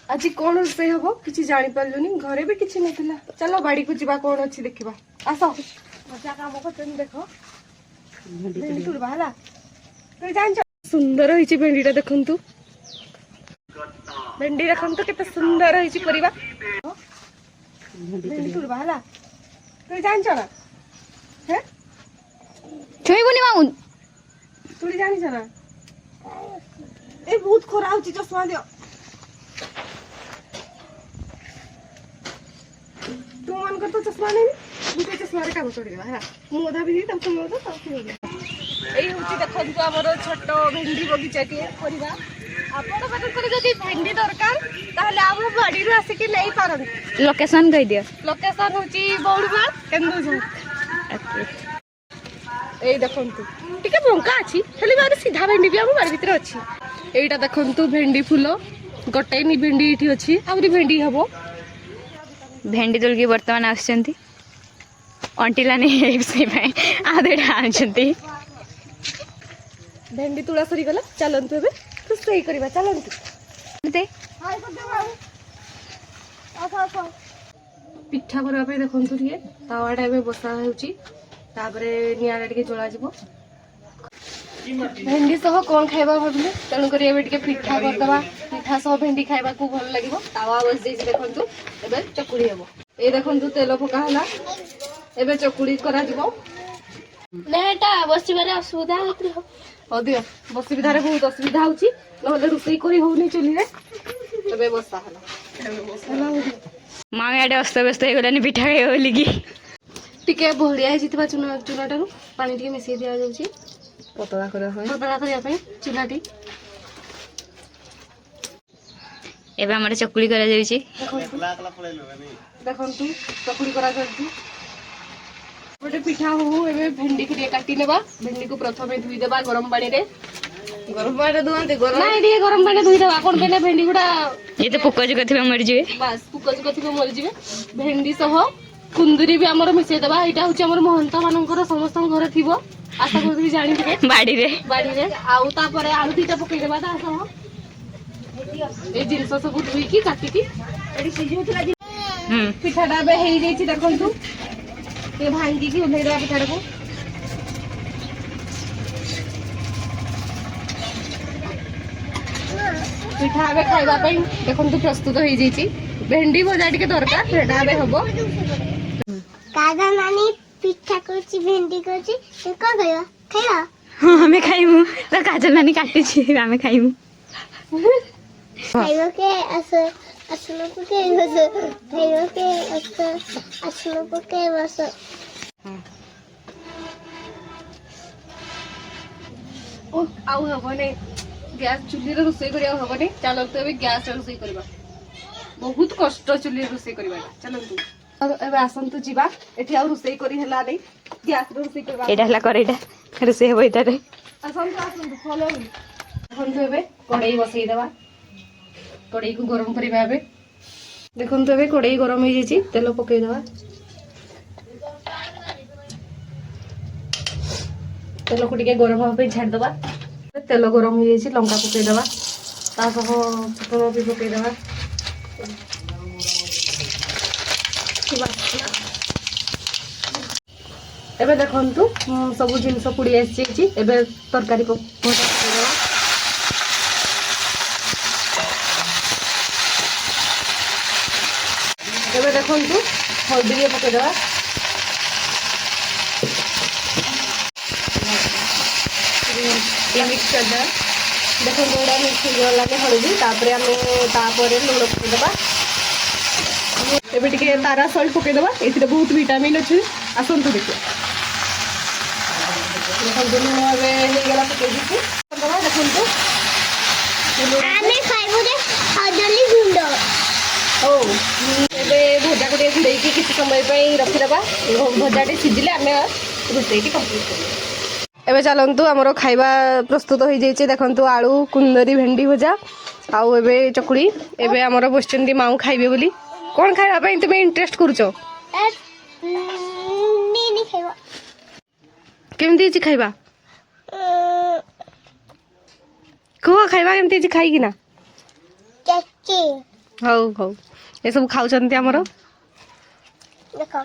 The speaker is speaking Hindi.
आज कौन रोषे हम कि जानी पार्लुनी घरे भी किसी ना चलो बाड़ी को जीवा कौन अच्छी देखा आस मजा कम कर देख भेंडी तुड़वा है तुम जान सुंदर होती भेंडीटा देखु भेंडी देखु केते सुंदर होती परिवा भेंडी तुड़वा है तुम जान ना हैं छुईबुनी माउन तुम जानी ना ए बहुत खरा हो चश्मा दियो तुम मन कर तो चश्मा नहीं मुझे चश्मा रे काम चढ़ेगा है मु अधा भी तब तुम अधा तब तुम एई होची देखंतु हमर छोट भेंडी बगीचा के परिवा आपण पाखर जदि भेंडी दरकार ताहले हम बाड़ी रो आसी के नै पारन लोकेशन कह दियो लोकेशन होची बौड़मा केंदुझर एई देखंतु टिके बंका अछि खाली बारे सीधा भेंडी भी हम बार भीतर अछि एईटा देखंतु भेंडी फूल गोटे नि भेंडी इठी अछि आउरी भेंडी हबो भेंडी तोल की वर्तमान आसुचंती अंटिला नहीं से आधेटा आनुचंती भेंडी तुला सरी गला चलंतु एबे तो सही करबा चलंतु दे पिठा करबा पे देखंतु टिके तावाटा एबे बसा होउची तापरे नियारा टिके जोला जिवो भेंडी सह कौन खाइबा भाबिले तेणु करी एबे टिके पिठा करदबा पिठा सह भेंडी खाइबा को भल लागिवो तावा बस देछि देखंतु एबे चकुड़ी हेबो ए देखंतु तेल पका हला एबे चकुड़ी करा जिवो नेटा बसिबारे असुविधा होतरी हो दियो बसुविधारे बहुत असुविधा होची नहले रुसई करी होउनी चुली रे एबे बसा हला मामी आडे अस्त व्यस्त हो गलानी पिठा खाइ बोली की टिके बहड़िया हिजितबा चुनाटारू पानी टिके मिसई दिया जाउची पतला करा होय पतला करिया पे चुनाटी एबे हमर चकुली करा जाई छी देखंतु चकुड़ी करा जाउची गोटे पिठा हो एबे भेंडी के काटी लेबा भेंडी को प्रथमे धुई देबा गरम पानी रे गरम पानी धुआंते गरम नहीं रे गरम पानी धुई देबा कोन बेले भेंडी गुडा ये तो पुक्का जुका थिबा मर जिवे बस पुकज कथिबे मर जिवे भेंडी सह कुंदरी भी हमर मिसई देबा एटा होची हमर महंत मानकर समस्त घर थिबो आशा करू जानि दिबे बाड़ी रे आउ तापरे आलू दीटा पकई देबा ता सह ए जिंस सब धुई की काटी की एडी सिझुतला पिठाटा बे हेई जाईची देखंतु ये भांगी की उठे देबा पिठाटा को पिठा बे खाइबा पई देखंतु प्रस्तुत होई जाईची भेंडी भजा टिके दरकार सेटा बे हबो कादा नानी पिठा करची भेंडी करची तो का खाइबा खाइबा हां हमें खाइमु तो काजल नानी काटी छी हमें खाइमु खाइबा के असलो के बस खाइबा के असलो के बस ओ आउ हबो नै गैस चुल्ली रे रोसई करिया हबो नै चलो तो एबे गैस रे रोसई करबा बहुत कष्ट चुल्ली रे रोसई करबा चलंतु एबे आसंतु जीवा एठी आउ रोसई करी हला नै गैस रे रोसई करबा एटा हला करेटा रोसे हेबो एटा रे आसंतु फॉलो देखंतु एबे कढ़ाई बसई देबा कढ़ाई को गरम करबा एबे देखंतु एबे कढ़ाई गरम हो जाईची तेल पकई देबा तेल को टिके गरम होबा पे छाड़ देबा तेल गरम हो जाईची लंका पकई देबा ता सह फुटन भी पकई देबा एबे देखंतु सब जिनस पुड़ी आसी एबे तरकारी को एबे देखंतु हल्दी रे पकई देबा मिक्स कर देबा देखो गोड़ा मिक्स हो गला हल्दी तापरे आमे तापरे लूण पकई देबा एबे टिके तारा सॉल्ट पकई देबा एथिरे बहुत विटामिन अछि आसंतु देखो देखंतु लूण एबे हे गला पकई दिछि देबा देखंतु आमे खाइबो रे हजली गुंड ओ एबे भजा को घुड़े की किसी समय पई रखि देबा भजाटी सिझिले आमे रोसई की कंप्लीट करबा एबे चलंतु हमरो खाइबा प्रस्तुत हो जाइए देखंतु आलू कुंदरी भेंडी भजा आउ एबे चकुड़ी एबे हमरो बसचंदी माऊ खाइबे बोली कोन खाइबा पई तुमे इंटरेस्ट करूचो नी खाइबा केमती छी खाइबा को खाइबा केमती छी खाई कि ना चाची ହଉ ହଉ ଏସବୁ ଖାଉଛନ୍ତି ଆମର। ଦେଖ